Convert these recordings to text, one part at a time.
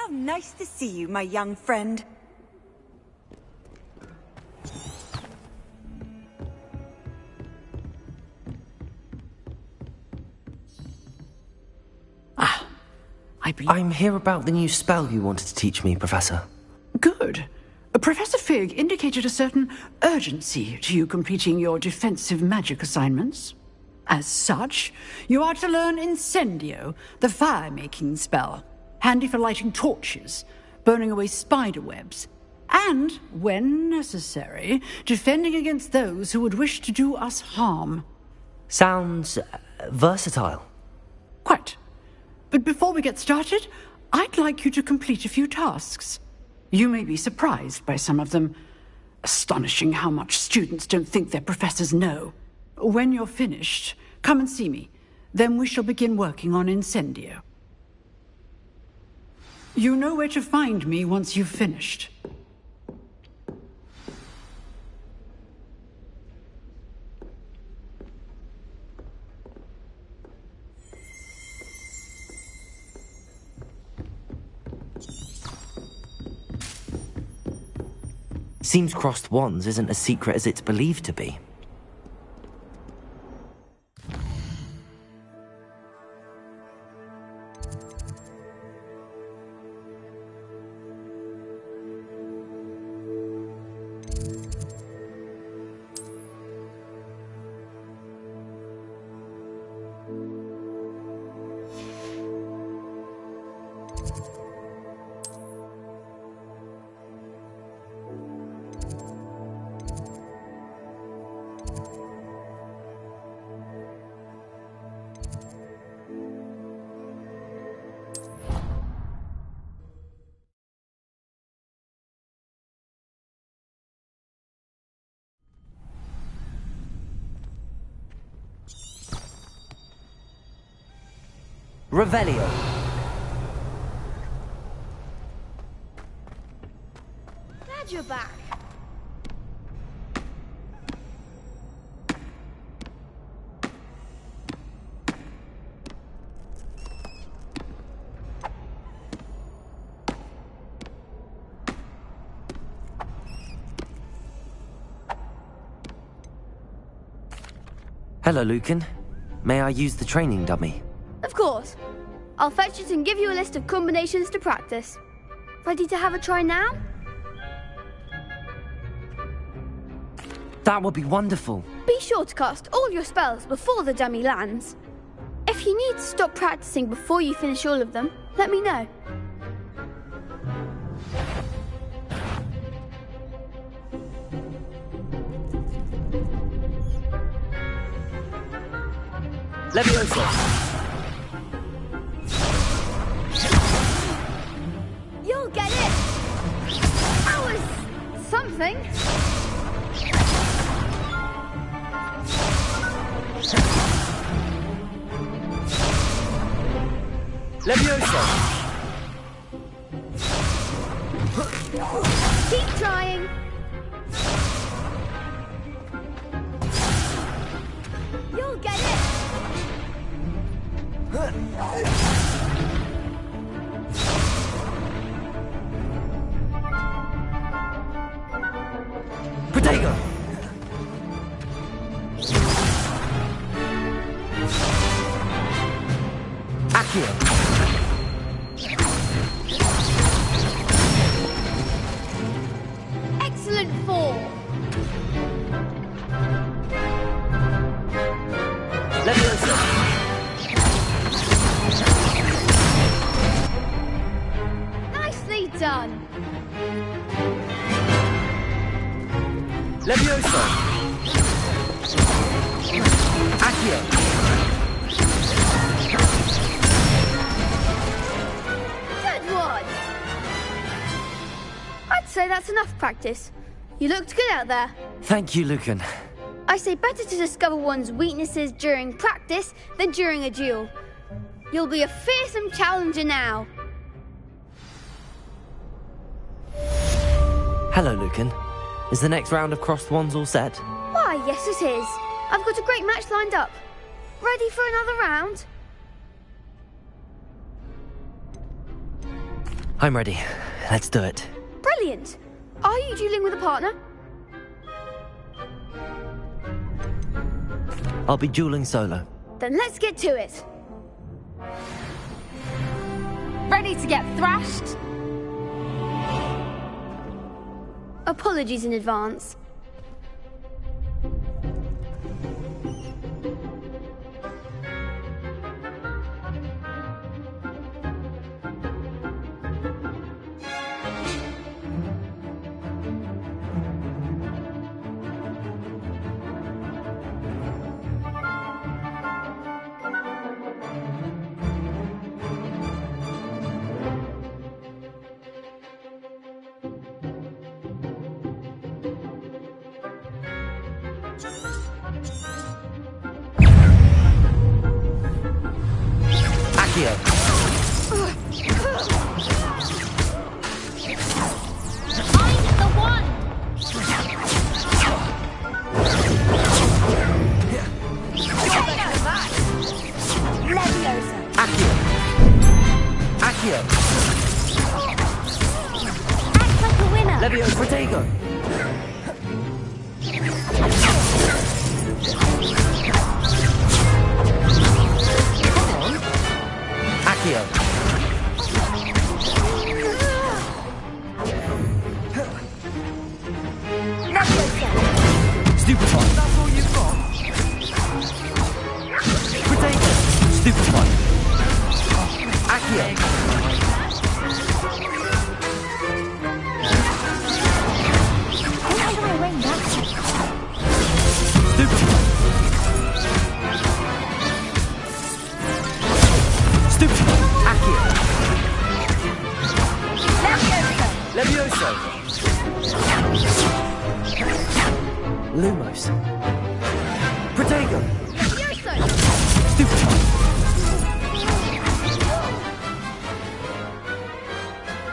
How nice to see you, my young friend. I'm here about the new spell you wanted to teach me, Professor. Good. Professor Fig indicated a certain urgency to you completing your defensive magic assignments. As such, you are to learn Incendio, the fire-making spell, handy for lighting torches, burning away spider webs, and, when necessary, defending against those who would wish to do us harm. Sounds versatile. Quite. But before we get started, I'd like you to complete a few tasks. You may be surprised by some of them. Astonishing how much students don't think their professors know. When you're finished, come and see me. Then we shall begin working on Incendio. You know where to find me once you've finished. Seems crossed wands isn't as secret as it's believed to be. Revelio. Glad you're back. Hello, Lucan. May I use the training dummy? Of course. I'll fetch it and give you a list of combinations to practice. Ready to have a try now? That would be wonderful. Be sure to cast all your spells before the dummy lands. If you need to stop practicing before you finish all of them, let me know. Levioso. You'll get it! That was something. Levioso. Keep trying. You'll get it. Protego. Accio. Excellent fall. Levioso. Nicely done. Levioso. Accio. Good one. I'd say that's enough practice. You looked good out there. Thank you, Lucan. I say better to discover one's weaknesses during practice than during a duel. You'll be a fearsome challenger now. Hello, Lucan. Is the next round of crossed wands all set? Why, yes it is. I've got a great match lined up. Ready for another round? I'm ready. Let's do it. Brilliant! Are you dueling with a partner? I'll be dueling solo. Then let's get to it. Ready to get thrashed? Apologies in advance.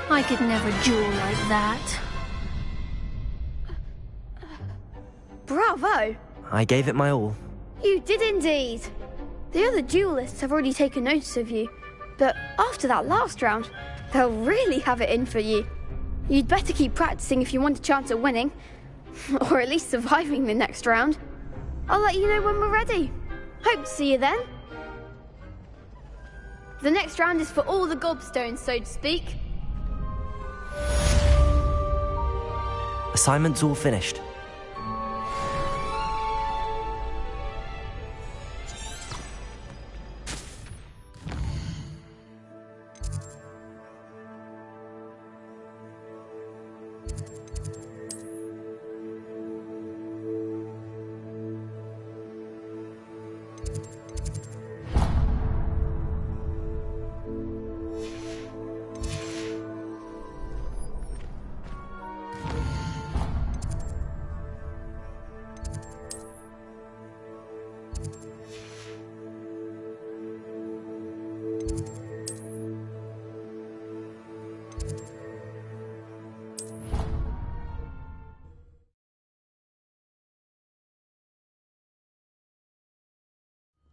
I could never duel like that. Bravo! I gave it my all. You did indeed. The other duelists have already taken notice of you, but after that last round, they'll really have it in for you. You'd better keep practicing if you want a chance at winning, or at least surviving the next round. I'll let you know when we're ready. Hope to see you then. The next round is for all the gobstones, so to speak. Assignment's all finished.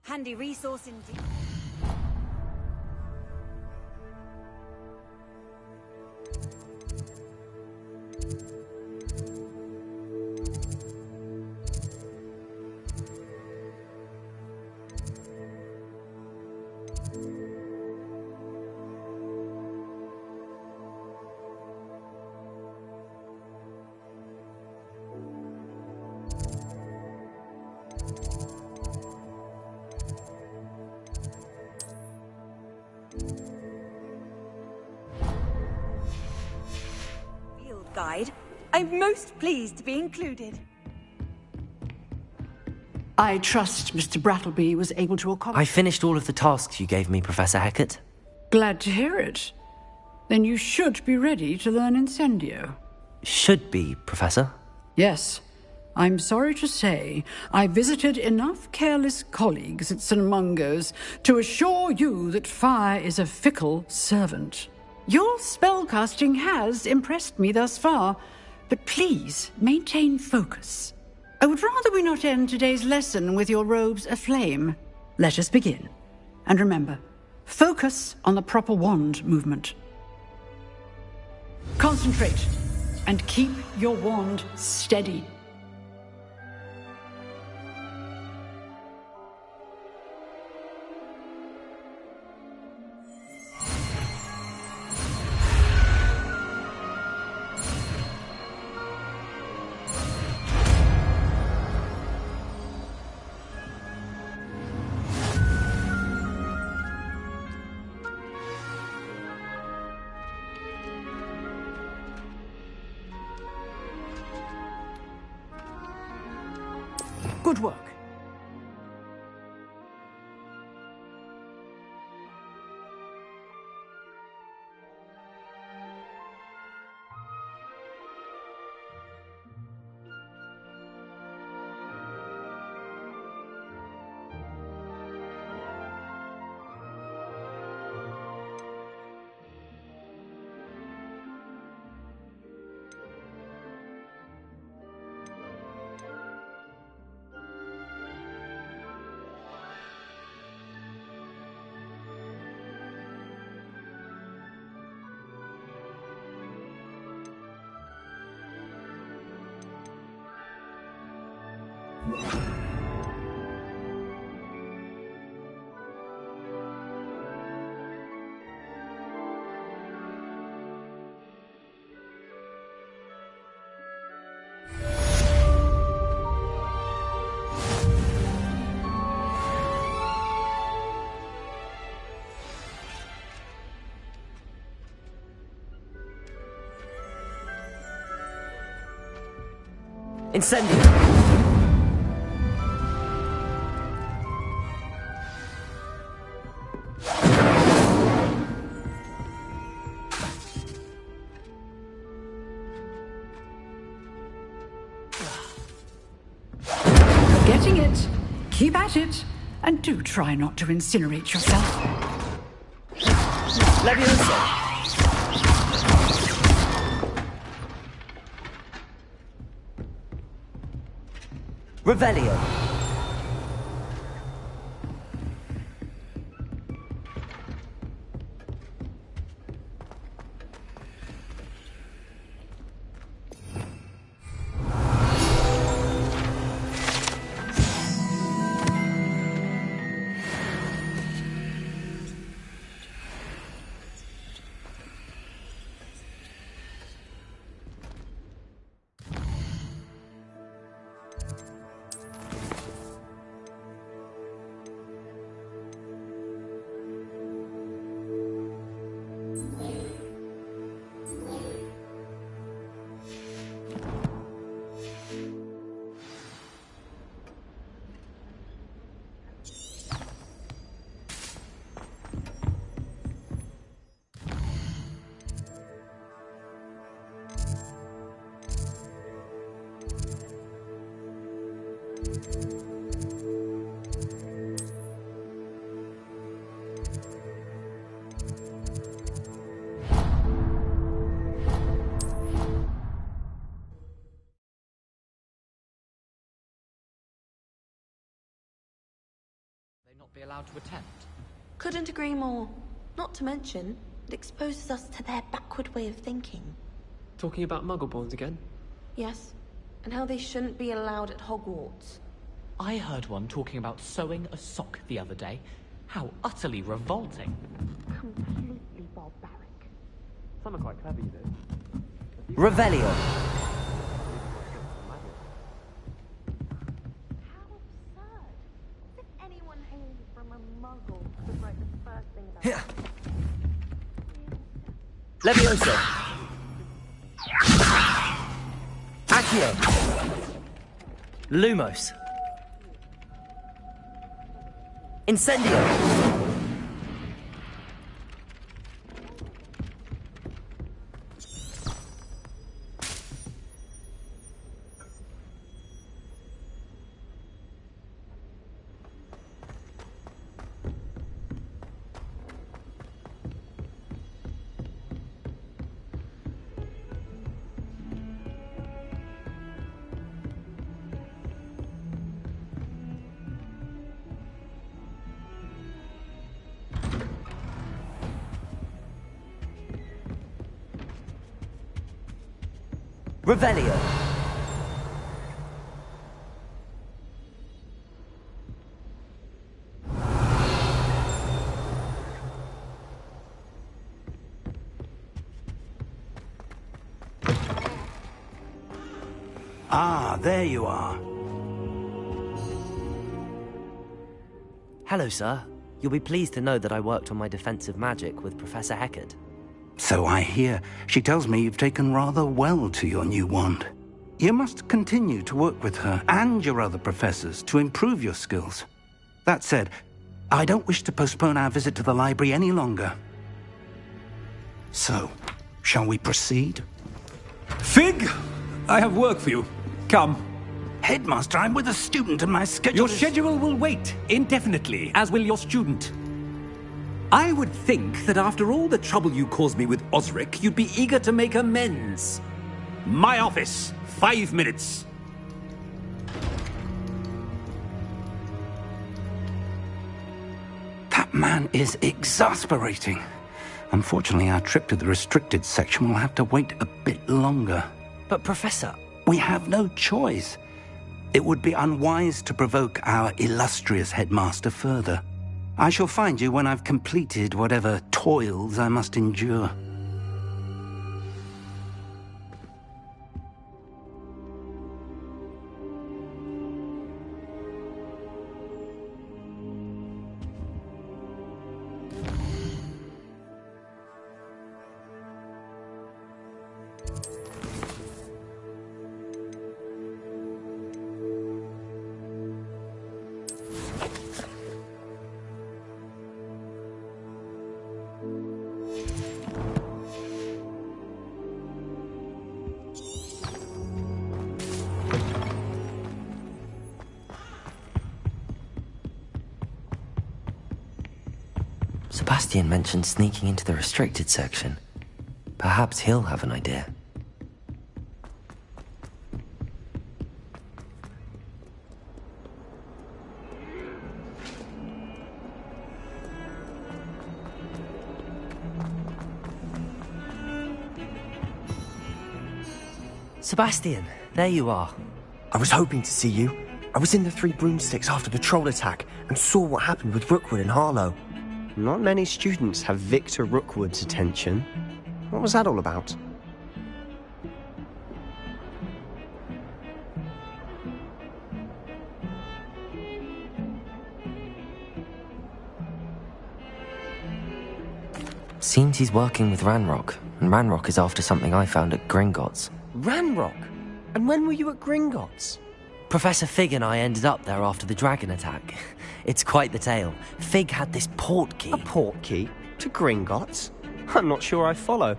Handy resource indeed. Guide. I'm most pleased to be included. I trust Mr. Brattleby was able to accomplish... I finished all of the tasks you gave me, Professor Hecat. Glad to hear it. Then you should be ready to learn Incendio. Should be, Professor. Yes. I'm sorry to say I visited enough careless colleagues at St. Mungo's to assure you that fire is a fickle servant. Your spellcasting has impressed me thus far, but please maintain focus. I would rather we not end today's lesson with your robes aflame. Let us begin. And remember, focus on the proper wand movement. Concentrate and keep your wand steady. Good work. Incendio! Getting it. Keep at it. And do try not to incinerate yourself. Leviosa! Revelio. Not be allowed to attempt. Couldn't agree more. Not to mention, it exposes us to their backward way of thinking. Talking about Muggleborns again? Yes, and how they shouldn't be allowed at Hogwarts. I heard one talking about sewing a sock the other day. How utterly revolting. Completely barbaric. Some are quite clever, you know. Revelio. How absurd. As if anyone hailing from a Muggle would write the first thing about Leviosa. Accio. Lumos. Incendio. Revelio. Ah, there you are. Hello, sir. You'll be pleased to know that I worked on my defensive magic with Professor Heckard. So I hear. She tells me you've taken rather well to your new wand. You must continue to work with her and your other professors to improve your skills. That said, I don't wish to postpone our visit to the library any longer. So, shall we proceed? Fig! I have work for you. Come. Headmaster, I'm with a student and my schedule Your schedule will wait indefinitely, as will your student. I would think that after all the trouble you caused me with Osric, you'd be eager to make amends. My office, 5 minutes. That man is exasperating. Unfortunately, our trip to the restricted section will have to wait a bit longer. But, Professor... We have no choice. It would be unwise to provoke our illustrious headmaster further. I shall find you when I've completed whatever toils I must endure. Sebastian mentioned sneaking into the restricted section. Perhaps he'll have an idea. Sebastian, there you are. I was hoping to see you. I was in the Three Broomsticks after the troll attack and saw what happened with Rookwood and Harlow. Not many students have Victor Rookwood's attention. What was that all about? Seems he's working with Ranrock, and Ranrock is after something I found at Gringotts. Ranrock? And when were you at Gringotts? Professor Fig and I ended up there after the dragon attack. It's quite the tale. Fig had this port key. A port key? To Gringotts? I'm not sure I follow.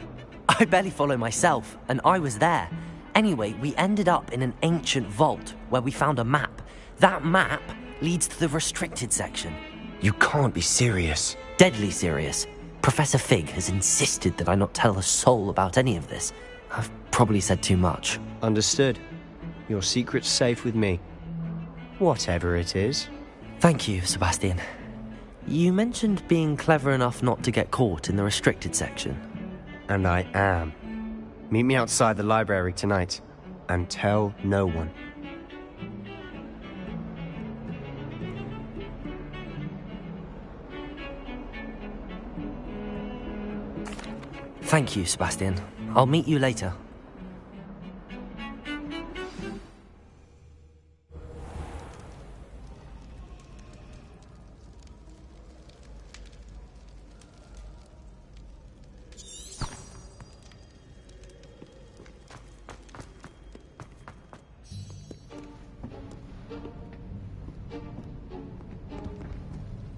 I barely follow myself, and I was there. Anyway, we ended up in an ancient vault where we found a map. That map leads to the restricted section. You can't be serious. Deadly serious. Professor Fig has insisted that I not tell a soul about any of this. I've probably said too much. Understood. Your secret's safe with me. Whatever it is. Thank you, Sebastian. You mentioned being clever enough not to get caught in the restricted section. And I am. Meet me outside the library tonight, and tell no one. Thank you, Sebastian. I'll meet you later.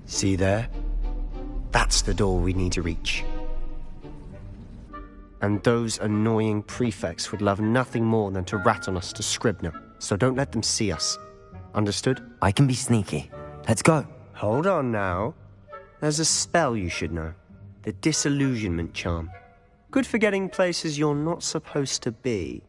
See there? That's the door we need to reach. And those annoying prefects would love nothing more than to rat on us to Scribner, so don't let them see us. Understood? I can be sneaky. Let's go. Hold on now. There's a spell you should know. The Disillusionment Charm. Good for getting places you're not supposed to be.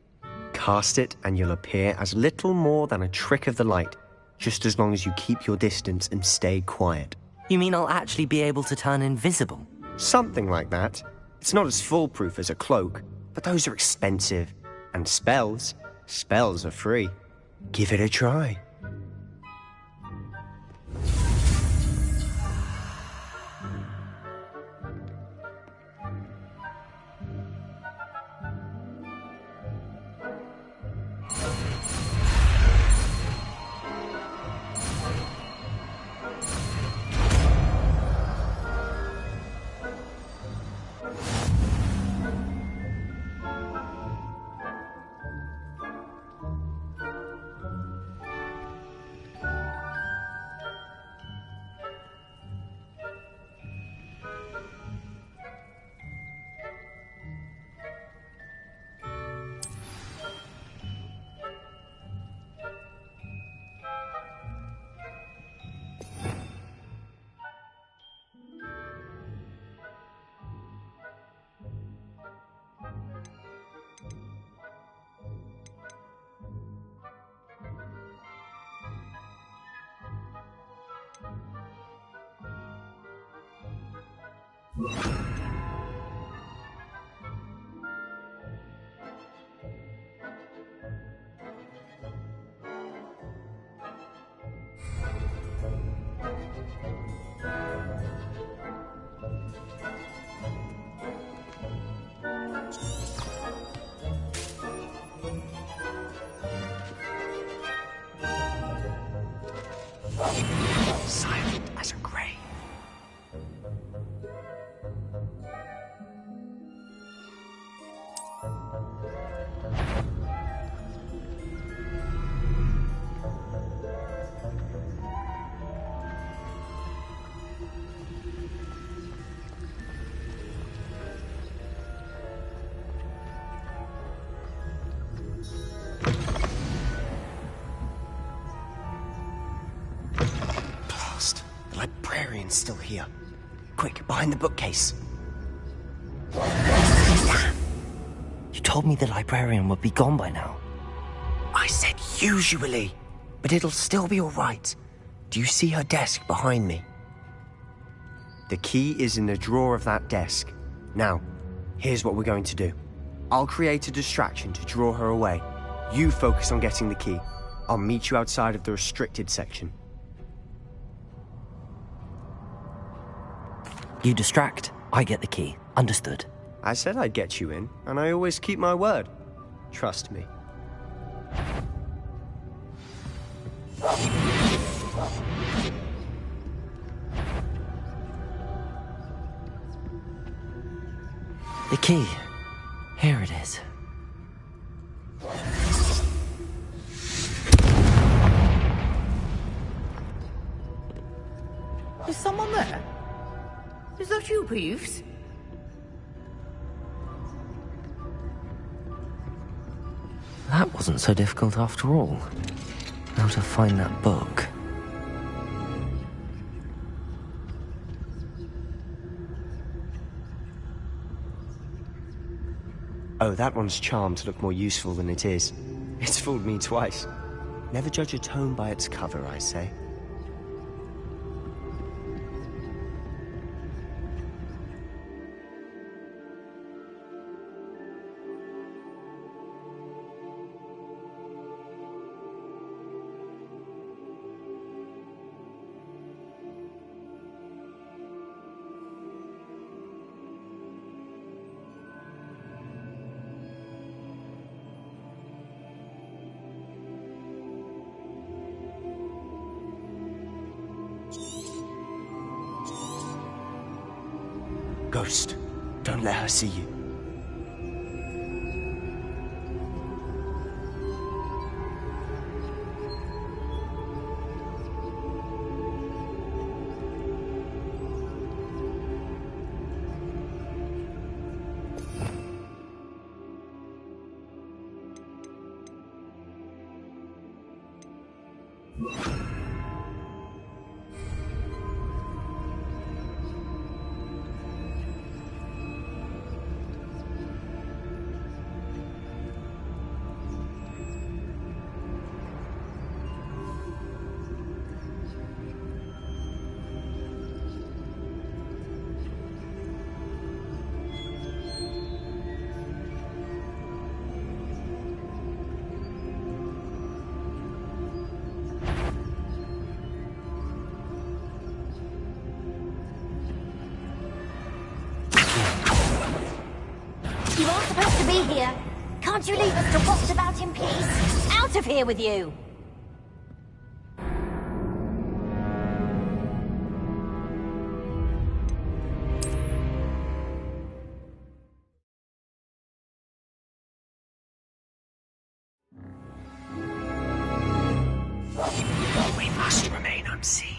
Cast it and you'll appear as little more than a trick of the light, just as long as you keep your distance and stay quiet. You mean I'll actually be able to turn invisible? Something like that. It's not as foolproof as a cloak, but those are expensive. And spells are free. Give it a try. Silent as a grave. The librarian's still here. Quick, behind the bookcase. Damn! You told me the librarian would be gone by now. I said usually, but it'll still be all right. Do you see her desk behind me? The key is in the drawer of that desk. Now, here's what we're going to do. I'll create a distraction to draw her away. You focus on getting the key. I'll meet you outside of the restricted section. You distract, I get the key. Understood. I said I'd get you in, and I always keep my word. Trust me. The key. Here it is. Is someone there? Is that you, Peeves? That wasn't so difficult after all. Now to find that book. Oh, that one's charmed to look more useful than it is. It's fooled me twice. Never judge a tome by its cover, I say. Ghost, don't let her see you. be here. Can't you leave us to waft about in peace? Out of here with you! We must remain unseen.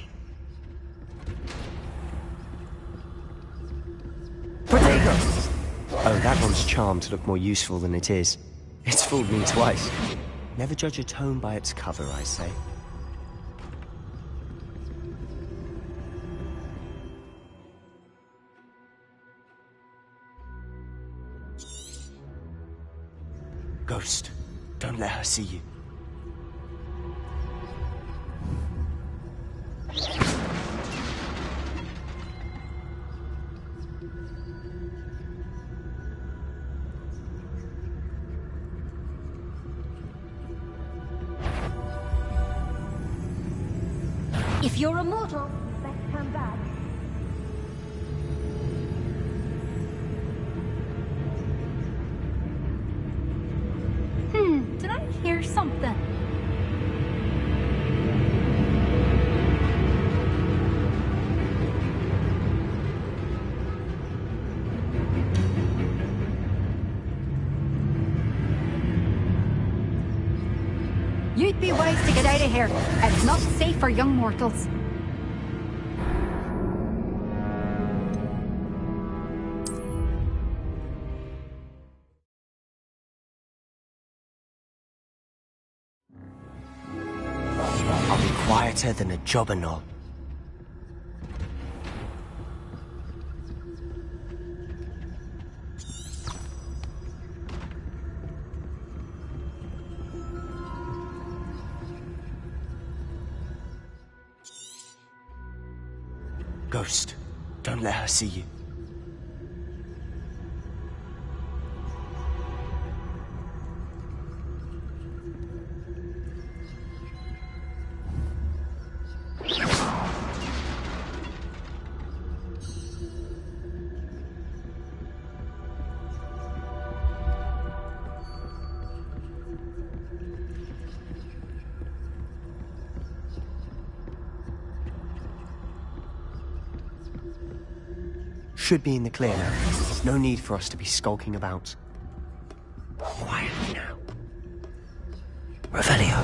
Oh, that one's charmed to look more useful than it is. It's fooled me twice. Never judge a tome by its cover, I say. Ghost, don't let her see you. If you're a mortal, best come back. Did I hear something? You'd be wise to get out of here. It's not safe for young mortals. I'll be quieter than a jobberknoll. Ghost, don't let her see you. Should be in the clear now. No need for us to be skulking about. Quietly now. Revelio.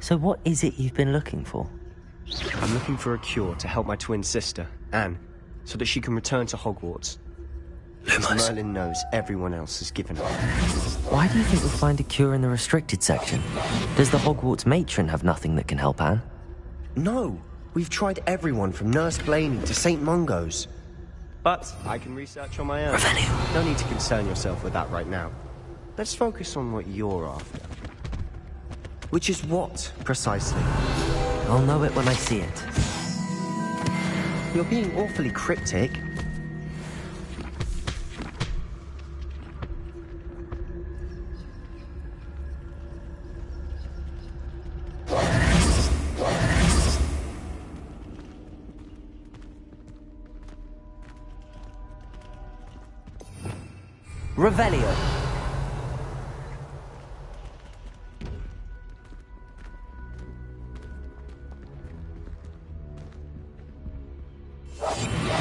So what is it you've been looking for? I'm looking for a cure to help my twin sister, Anne, so that she can return to Hogwarts. As Merlin knows, everyone else has given up. Why do you think we'll find a cure in the restricted section? Does the Hogwarts matron have nothing that can help Anne? No! We've tried everyone from Nurse Blaney to St. Mungo's. But I can research on my own. Revelio. No need to concern yourself with that right now. Let's focus on what you're after. Which is what, precisely? I'll know it when I see it. You're being awfully cryptic. Revelio.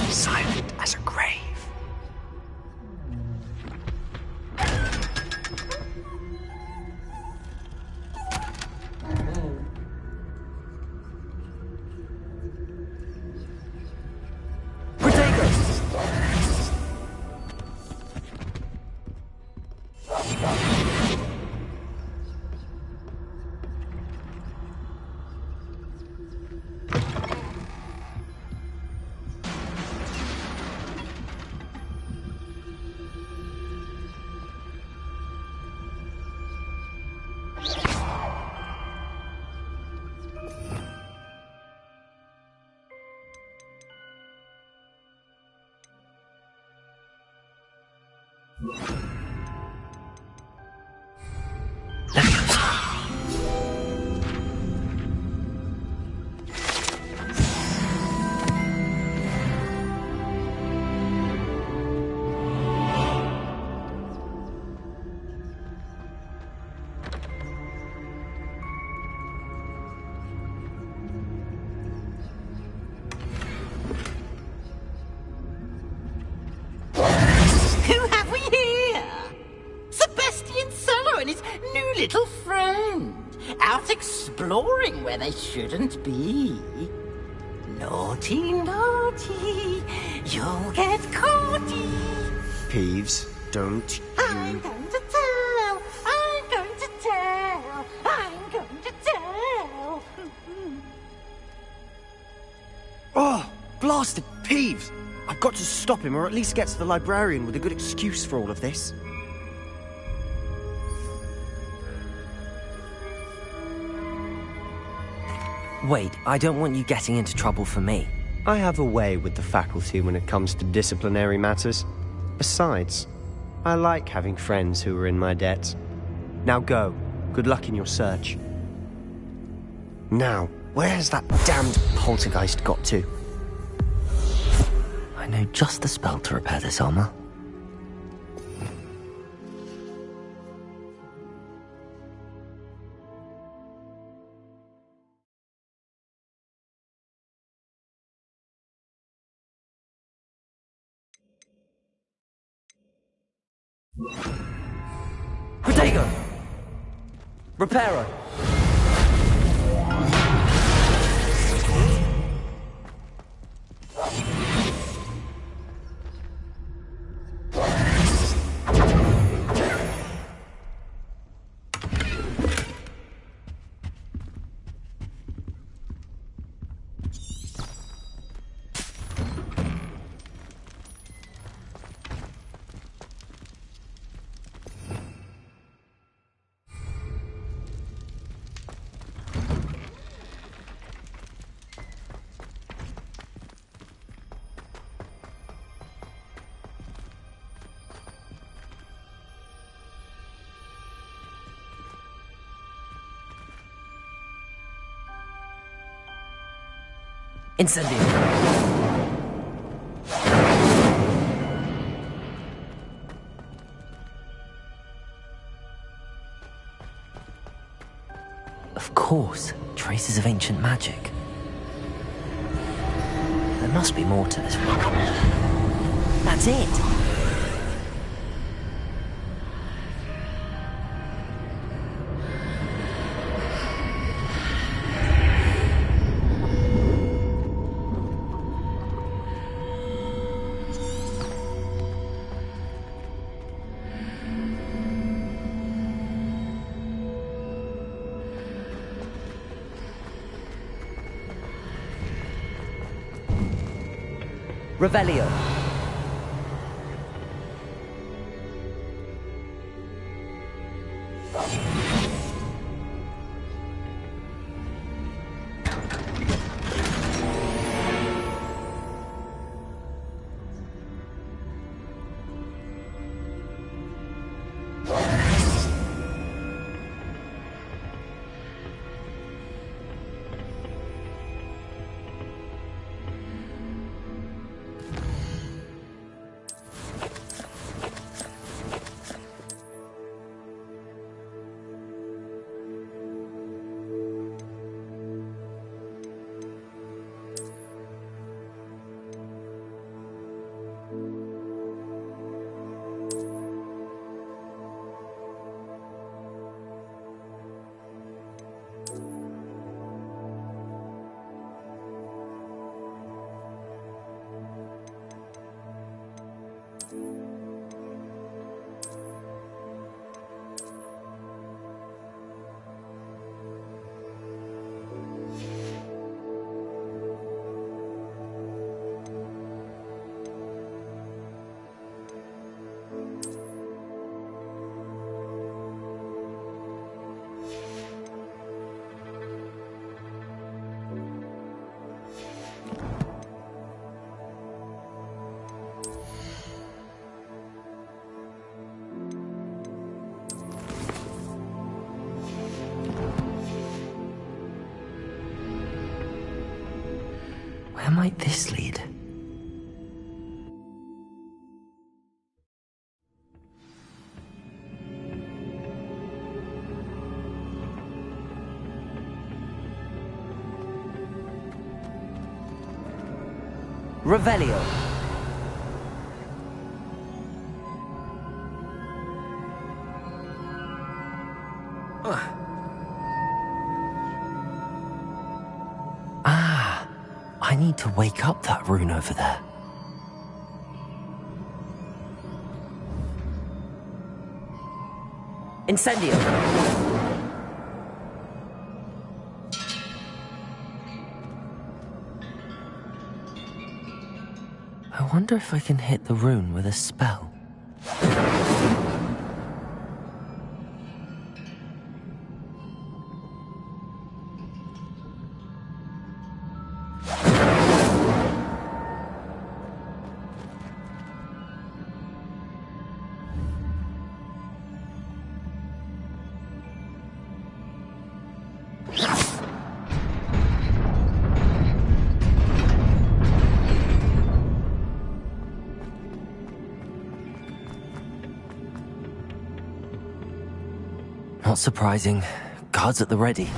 Silent as a grave. out exploring where they shouldn't be. Naughty, naughty, you'll get caughty. Peeves, don't I'm going to tell, I'm going to tell, I'm going to tell. Oh, blasted Peeves! I've got to stop him, or at least get to the librarian with a good excuse for all of this. Wait, I don't want you getting into trouble for me. I have a way with the faculty when it comes to disciplinary matters. Besides, I like having friends who are in my debt. Now go. Good luck in your search. Now, where has that damned poltergeist got to? I know just the spell to repair this armor. Protego! Reparo! Incendio! Of course, traces of ancient magic. There must be more to this one. That's it! Revelio. Where might this lead? Revelio. I need to wake up that rune over there. Incendio! I wonder if I can hit the rune with a spell. Not surprising. Guards at the ready.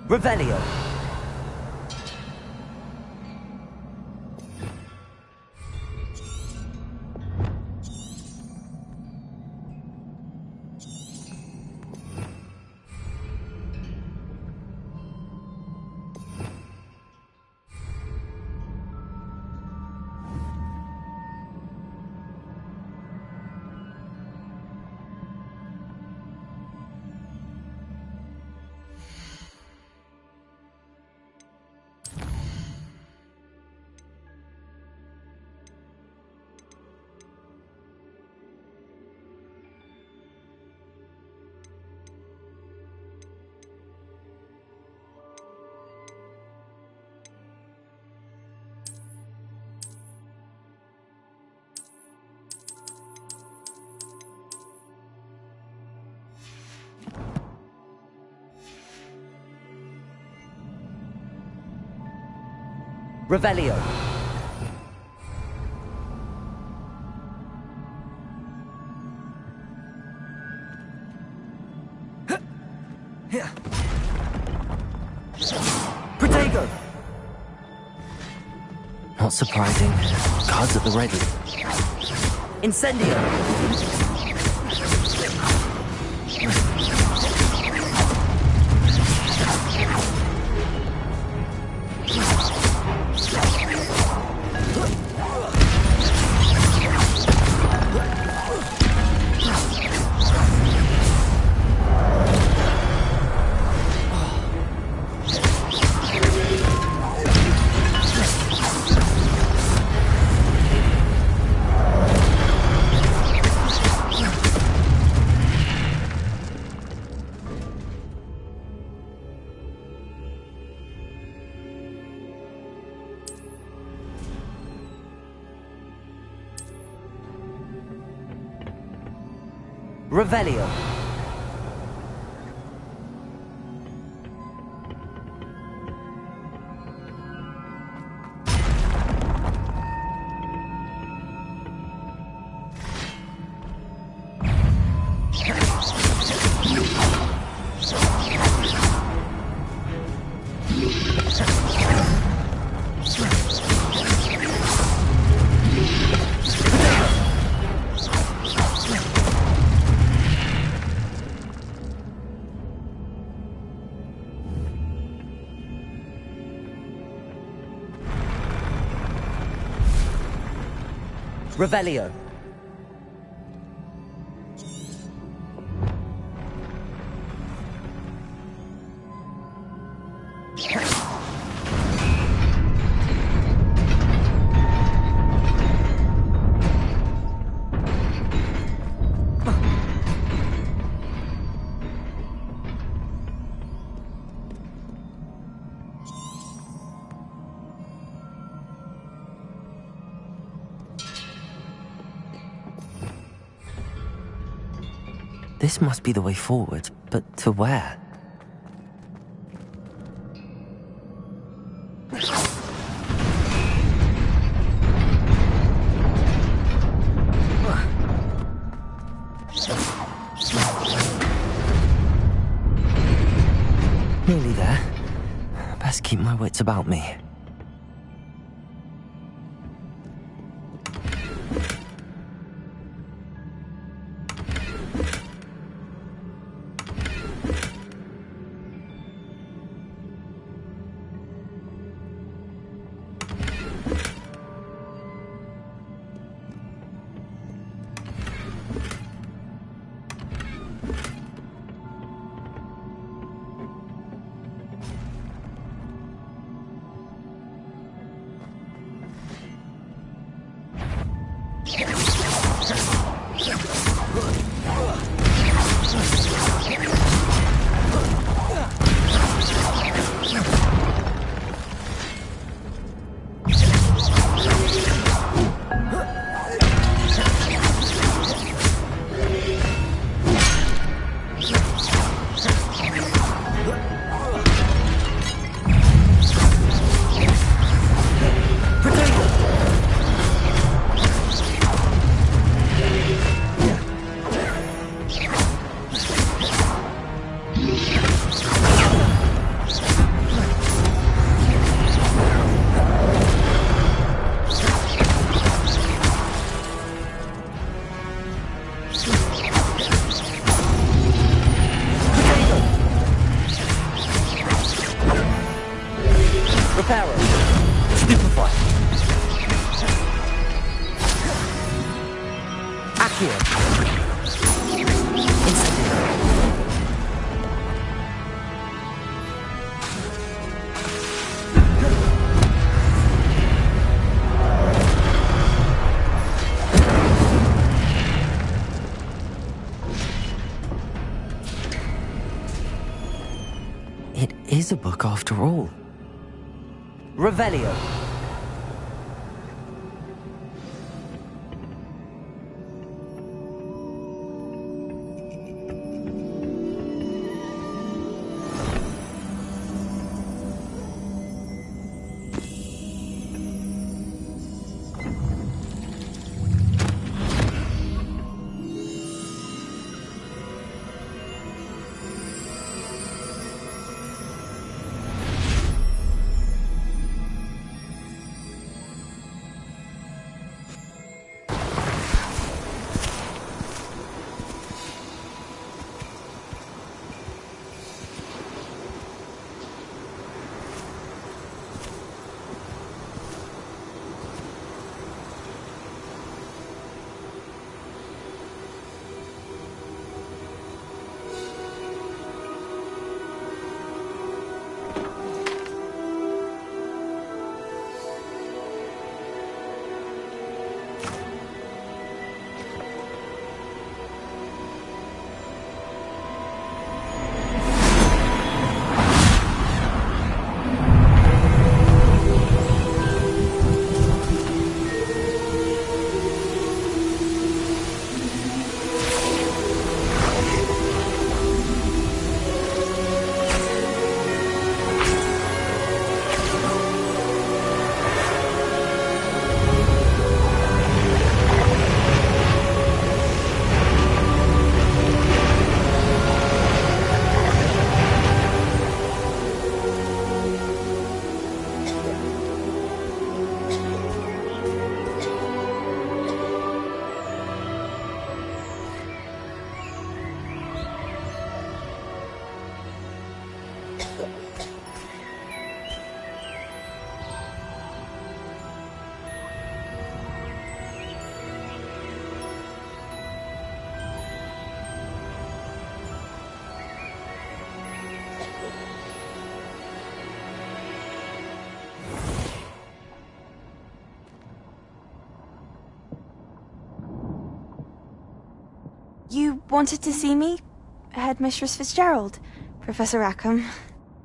Revelio. Revelio. Protego! Not surprising. Guards at the ready. Incendio! Revelio. Revelio. This must be the way forward, but to where? Nearly there. Best keep my wits about me. It is a book after all. Revelio. wanted to see me? Headmistress Fitzgerald, Professor Rackham.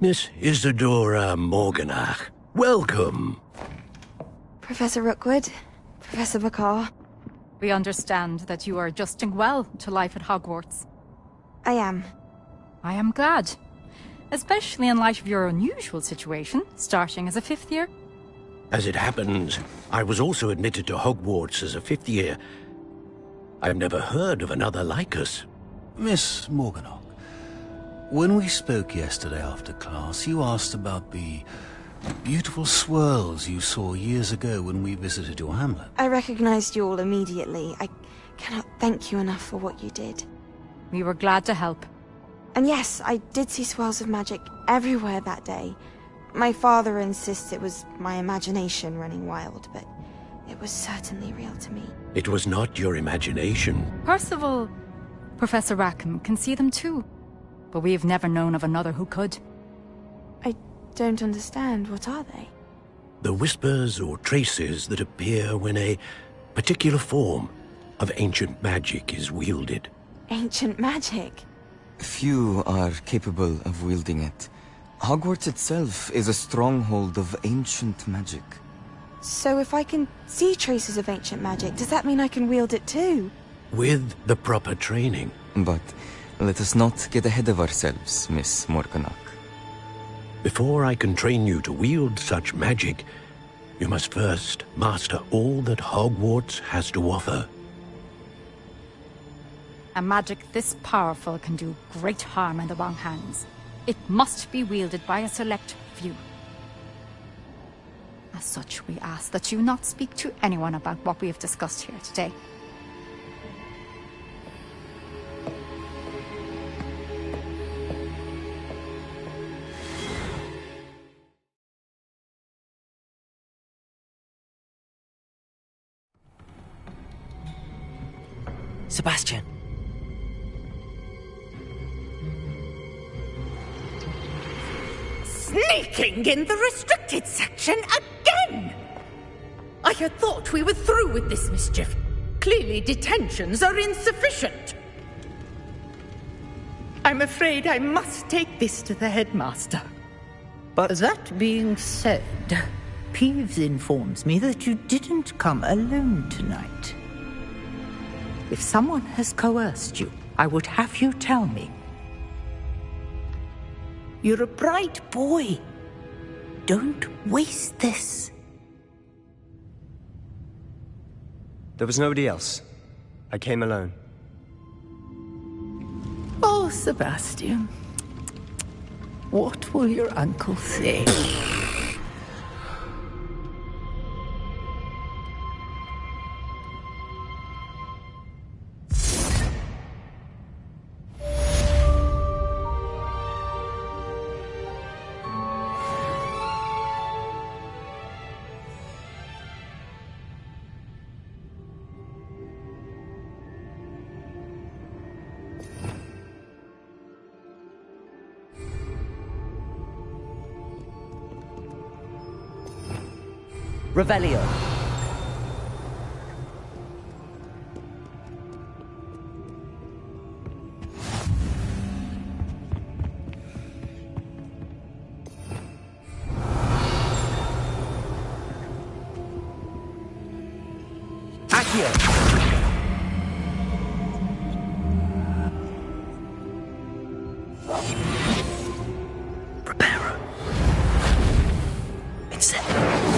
Miss Isadora Morganach, welcome. Professor Rookwood, Professor Bakar. We understand that you are adjusting well to life at Hogwarts. I am. I am glad. Especially in light of your unusual situation, starting as a 5th year. As it happens, I was also admitted to Hogwarts as a 5th year. I've never heard of another like us. Miss Morganach, when we spoke yesterday after class, you asked about the beautiful swirls you saw years ago when we visited your hamlet. I recognized you all immediately. I cannot thank you enough for what you did. We were glad to help. And yes, I did see swirls of magic everywhere that day. My father insists it was my imagination running wild, but it was certainly real to me. It was not your imagination. Percival, Professor Rackham can see them too. But we have never known of another who could. I don't understand. What are they? The whispers or traces that appear when a particular form of ancient magic is wielded. Ancient magic? Few are capable of wielding it. Hogwarts itself is a stronghold of ancient magic. So if I can see traces of ancient magic, does that mean I can wield it too? With the proper training. But let us not get ahead of ourselves, Miss Morganach. Before I can train you to wield such magic, you must first master all that Hogwarts has to offer. A magic this powerful can do great harm in the wrong hands. It must be wielded by a select few. As such, we ask that you not speak to anyone about what we have discussed here today. Sebastian. Sneaking in the restricted section again! I had thought we were through with this mischief. Clearly detentions are insufficient. I'm afraid I must take this to the headmaster. But that being said, Peeves informs me that you didn't come alone tonight. If someone has coerced you, I would have you tell me. You're a bright boy. Don't waste this. There was nobody else. I came alone. Oh, Sebastian. What will your uncle say? Revelio. Accio. Preparo. Incendio.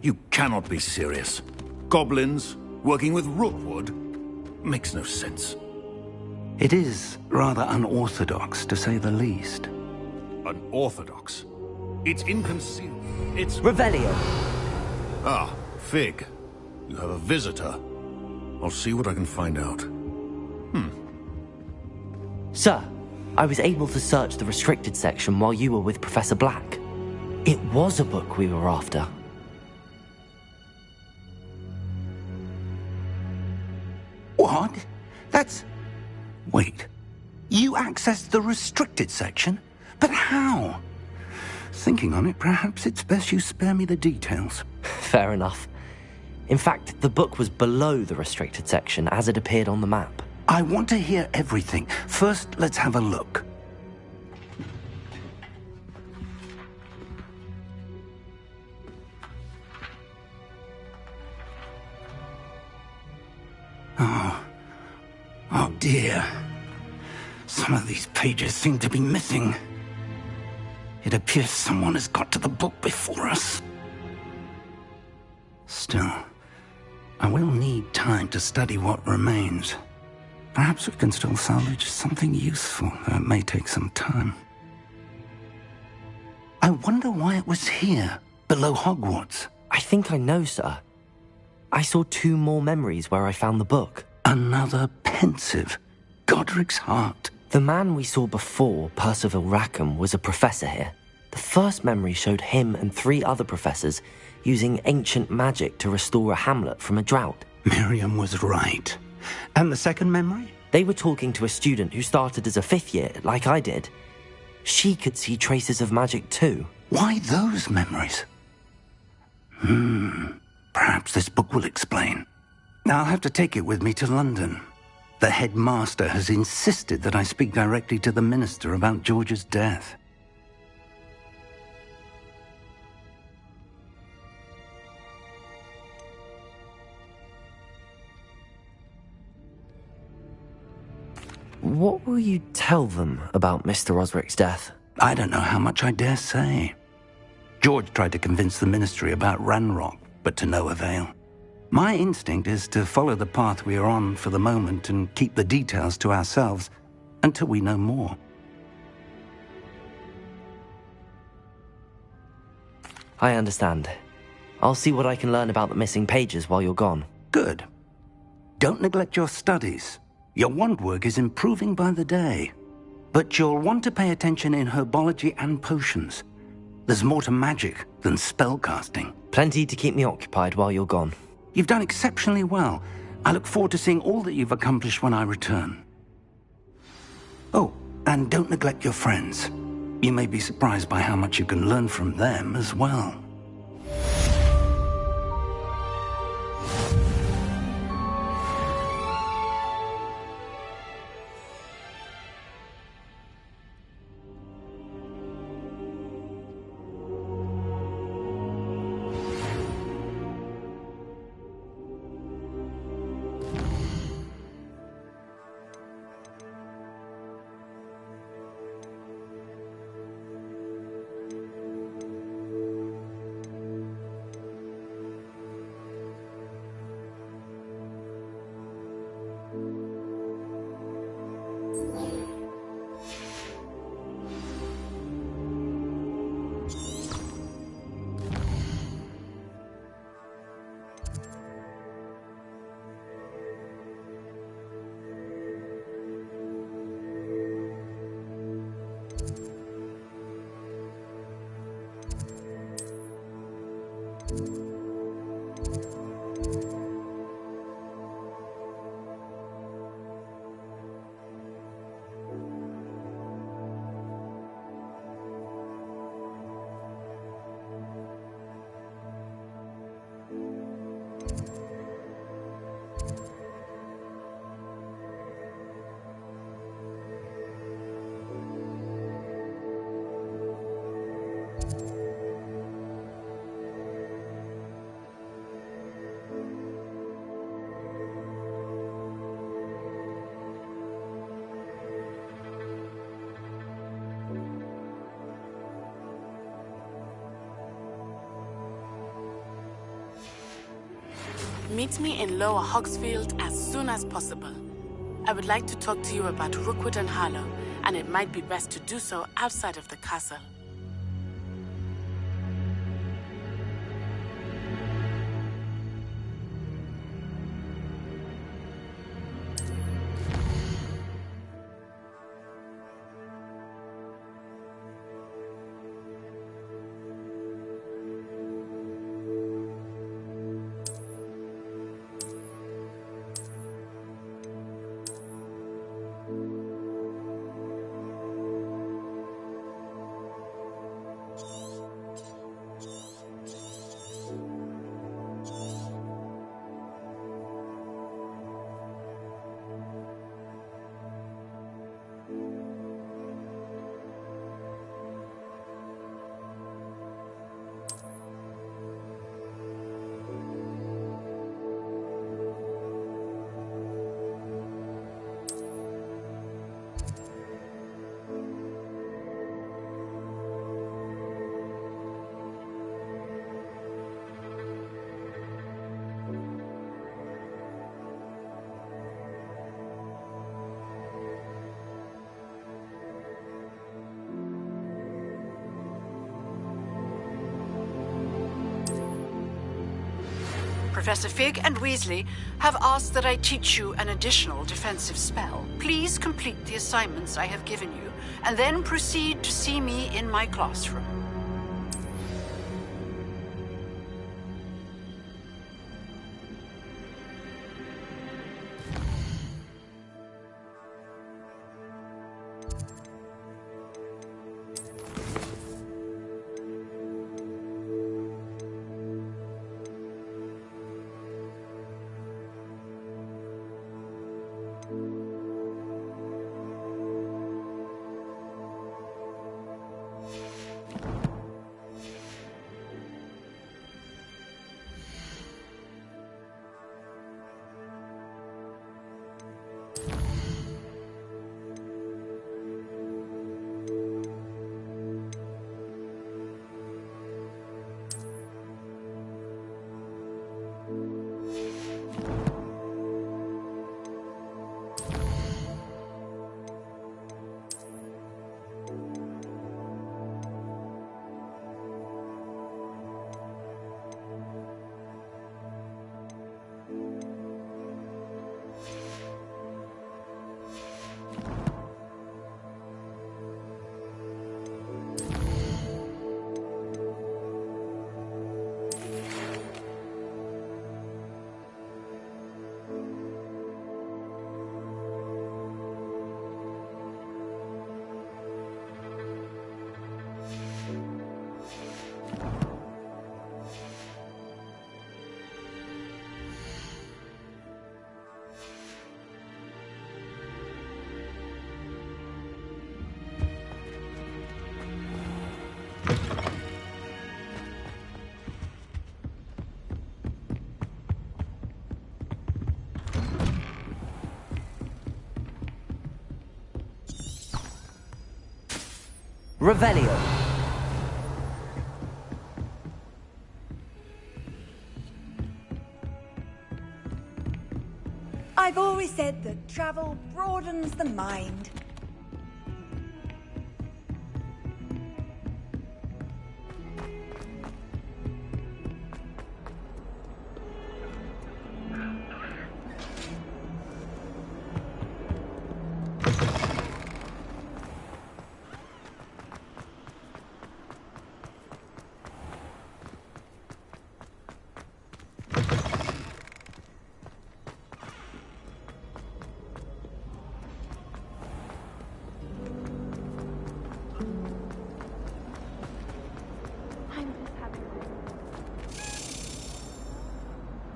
You cannot be serious. Goblins working with Rookwood makes no sense. It is rather unorthodox, to say the least. Unorthodox? It's inconceivable. It's... Revelio! Ah, Fig. You have a visitor. I'll see what I can find out. Sir, I was able to search the restricted section while you were with Professor Black. It was a book we were after. What? That's... Wait. You accessed the restricted section? But how? Thinking on it, perhaps it's best you spare me the details. Fair enough. In fact, the book was below the restricted section as it appeared on the map. I want to hear everything. First, let's have a look. Oh dear. Some of these pages seem to be missing. It appears someone has got to the book before us. Still, I will need time to study what remains. Perhaps we can still salvage something useful, though it may take some time. I wonder why it was here, below Hogwarts. I think I know, sir. I saw 2 more memories where I found the book. Another pensive. Godric's heart. The man we saw before, Percival Rackham, was a professor here. The first memory showed him and 3 other professors using ancient magic to restore a hamlet from a drought. Miriam was right. And the second memory? They were talking to a student who started as a 5th year, like I did. She could see traces of magic too. Why those memories? Perhaps this book will explain. I'll have to take it with me to London. The headmaster has insisted that I speak directly to the minister about George's death. What will you tell them about Mr. Osric's death? I don't know how much I dare say. George tried to convince the ministry about Ranrock, but to no avail. My instinct is to follow the path we are on for the moment and keep the details to ourselves until we know more. I understand. I'll see what I can learn about the missing pages while you're gone. Good. Don't neglect your studies. Your wand work is improving by the day. But you'll want to pay attention in herbology and potions. There's more to magic than spellcasting. Plenty to keep me occupied while you're gone. You've done exceptionally well. I look forward to seeing all that you've accomplished when I return. Oh, and don't neglect your friends. You may be surprised by how much you can learn from them as well. Meet me in Lower Hogsfield as soon as possible. I would like to talk to you about Rookwood and Harlow, and it might be best to do so outside of the castle. Professor Fig and Weasley have asked that I teach you an additional defensive spell. Please complete the assignments I have given you, and then proceed to see me in my classroom. Revelio. I've always said that travel broadens the mind.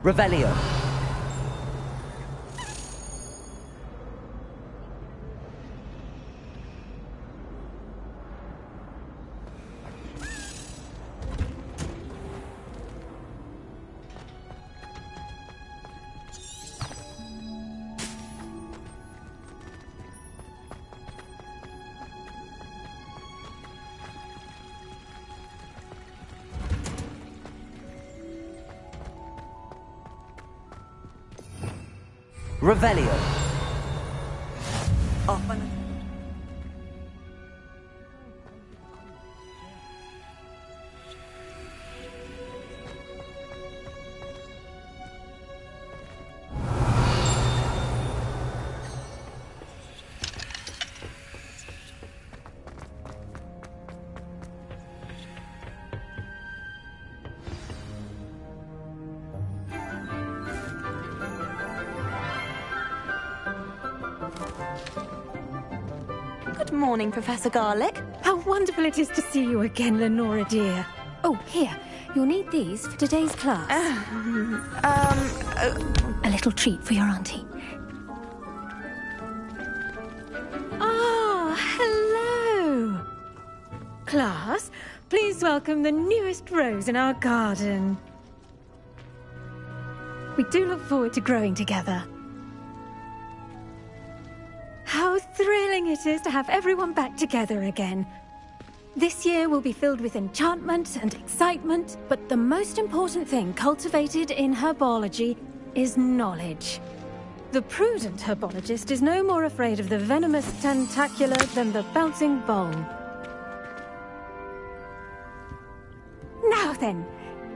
Revelio. Revelio. Off and Good morning, Professor Garlick. How wonderful it is to see you again, Lenora dear. Oh, here. You'll need these for today's class. A little treat for your auntie. Ah, hello. Class, please welcome the newest rose in our garden. We do look forward to growing together. How thrilling it is to have everyone back together again. This year will be filled with enchantment and excitement, but the most important thing cultivated in herbology is knowledge. The prudent herbologist is no more afraid of the venomous tentacula than the bouncing bowl. Now then,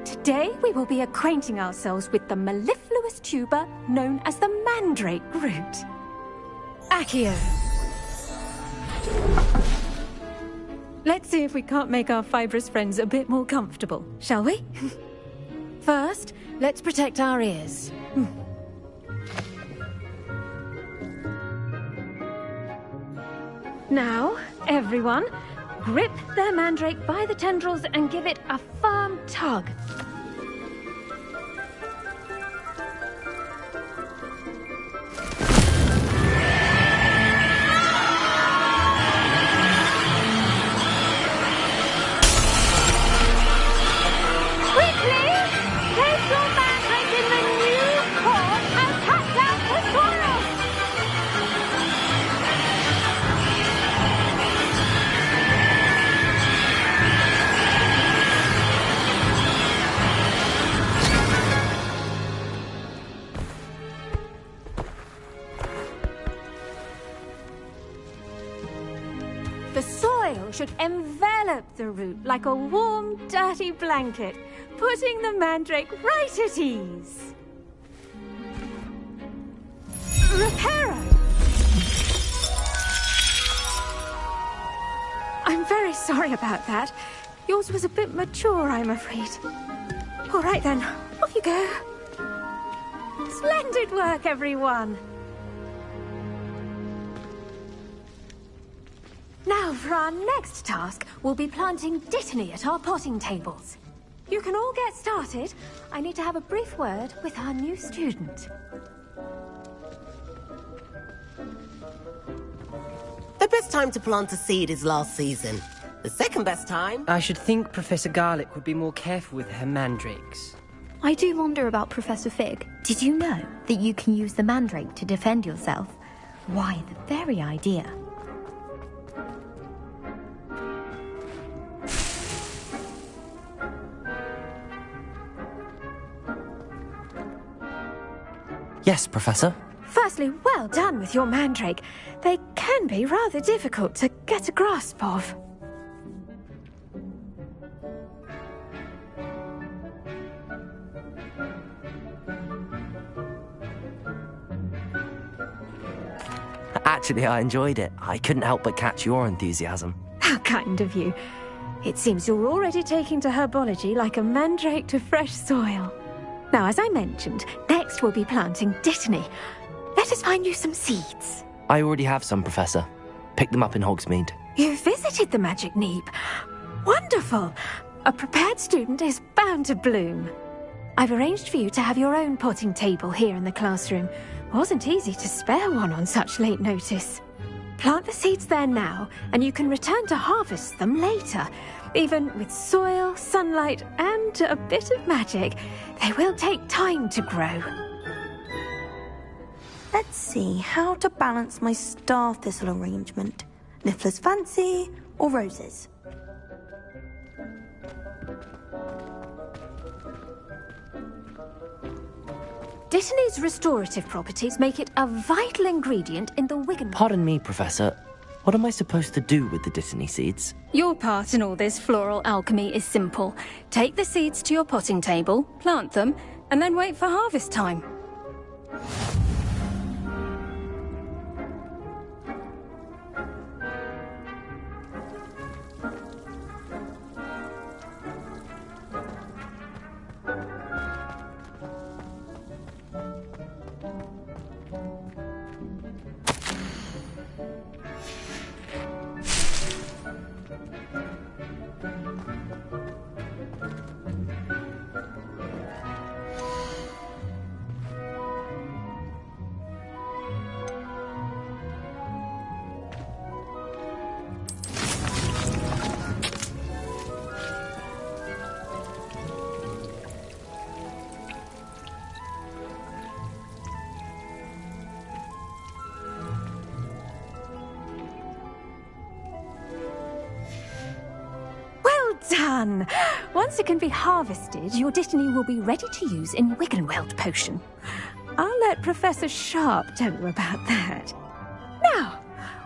today we will be acquainting ourselves with the mellifluous tuber known as the mandrake root. Accio. Let's see if we can't make our fibrous friends a bit more comfortable, shall we? First, let's protect our ears. Now, everyone, grip their mandrake by the tendrils and give it a firm tug. The soil should envelop the root like a warm, dirty blanket, putting the mandrake right at ease. Reparo! I'm very sorry about that. Yours was a bit mature, I'm afraid. All right then, off you go. Splendid work, everyone. Now, for our next task, we'll be planting dittany at our potting tables. You can all get started. I need to have a brief word with our new student. The best time to plant a seed is last season. The second best time... I should think Professor Garlick would be more careful with her mandrakes. I do wonder about Professor Fig. Did you know that you can use the mandrake to defend yourself? Why, the very idea. Yes, Professor. Firstly, well done with your mandrake. They can be rather difficult to get a grasp of. Actually, I enjoyed it. I couldn't help but catch your enthusiasm. How kind of you. It seems you're already taking to herbology like a mandrake to fresh soil. Now, as I mentioned, next we'll be planting dittany. Let us find you some seeds. I already have some, Professor. Picked them up in Hogsmeade. You visited the Magic Neep. Wonderful! A prepared student is bound to bloom. I've arranged for you to have your own potting table here in the classroom. Wasn't easy to spare one on such late notice. Plant the seeds there now, and you can return to harvest them later. Even with soil, sunlight, and a bit of magic, they will take time to grow. Let's see how to balance my star thistle arrangement. Niffler's Fancy or roses? Dittany's restorative properties make it a vital ingredient in the Wigan... Pardon me, Professor. What am I supposed to do with the Dittany seeds? Your part in all this floral alchemy is simple. Take the seeds to your potting table, plant them, and then wait for harvest time. Done! Once it can be harvested, your Dittany will be ready to use in Wiggenweld potion. I'll let Professor Sharp tell you about that. Now,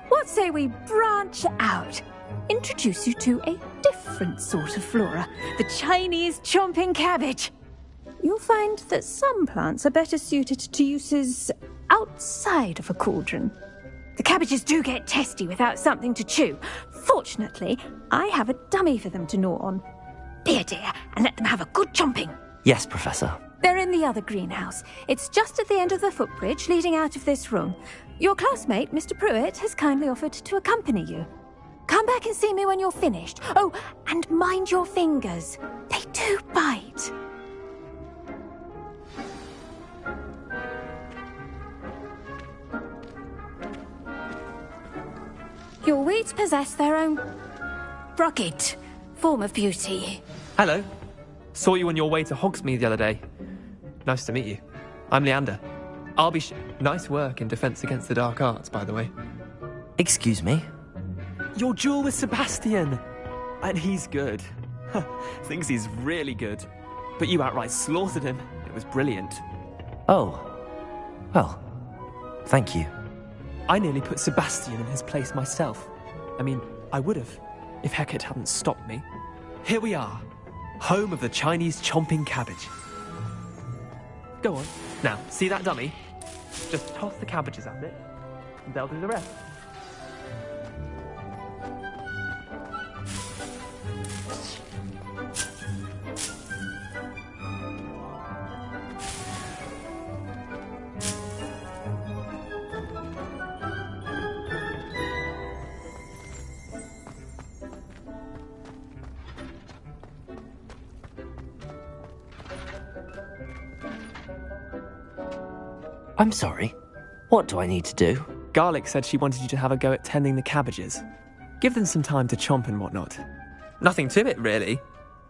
what say we branch out? Introduce you to a different sort of flora, the Chinese chomping cabbage. You'll find that some plants are better suited to uses outside of a cauldron. The cabbages do get testy without something to chew. Fortunately, I have a dummy for them to gnaw on. Be a dear and let them have a good chomping. Yes, Professor. They're in the other greenhouse. It's just at the end of the footbridge leading out of this room. Your classmate, Mr. Pruitt, has kindly offered to accompany you. Come back and see me when you're finished. Oh, and mind your fingers. They do bite. Your weeds possess their own rugged form of beauty. Hello. Saw you on your way to Hogsmeade the other day. Nice to meet you. I'm Leander. I'll be Nice work in Defense Against the Dark Arts, by the way. Excuse me? Your duel with Sebastian. And he's good. Thinks he's really good. But you outright slaughtered him. It was brilliant. Oh. Well, thank you. I nearly put Sebastian in his place myself. I mean, I would have, if Hecate hadn't stopped me. Here we are, home of the Chinese chomping cabbage. Go on. Now, see that dummy? Just toss the cabbages at it, and they'll do the rest. I'm sorry. What do I need to do? Garlic said she wanted you to have a go at tending the cabbages. Give them some time to chomp and whatnot. Nothing to it, really.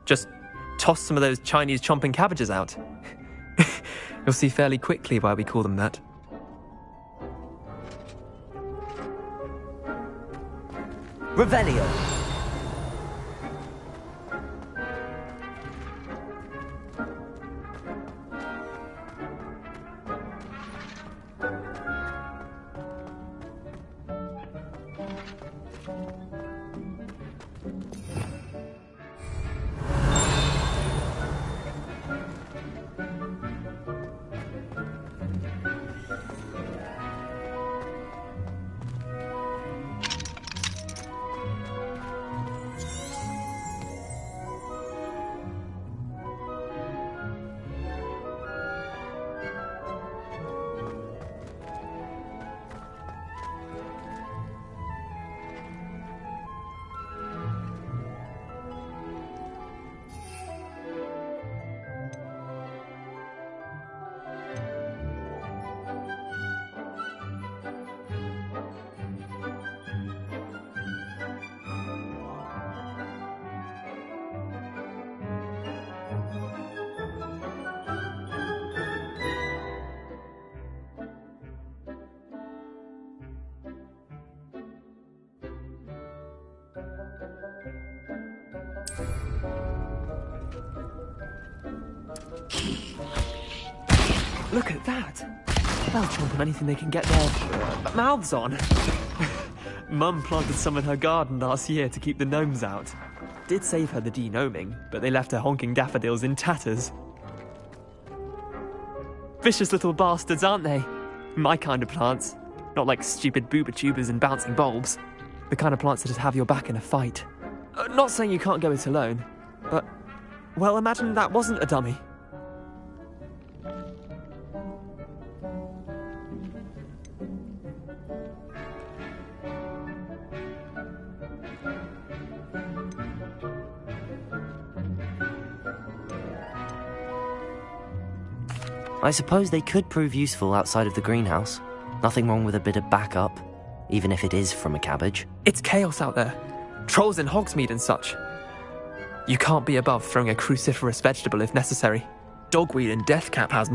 Just toss some of those Chinese chomping cabbages out. You'll see fairly quickly why we call them that. Revelio. Look at that. They'll chomp on anything they can get their mouths on. Mum planted some in her garden last year to keep the gnomes out. Did save her the de-gnoming, but they left her honking daffodils in tatters. Vicious little bastards, aren't they? My kind of plants. Not like stupid booba tubers and bouncing bulbs. The kind of plants that just have your back in a fight. Not saying you can't go it alone, but, well, imagine that wasn't a dummy. I suppose they could prove useful outside of the greenhouse. Nothing wrong with a bit of backup, even if it is from a cabbage. It's chaos out there. Trolls in Hogsmeade and such. You can't be above throwing a cruciferous vegetable if necessary. Dogweed and Deathcap has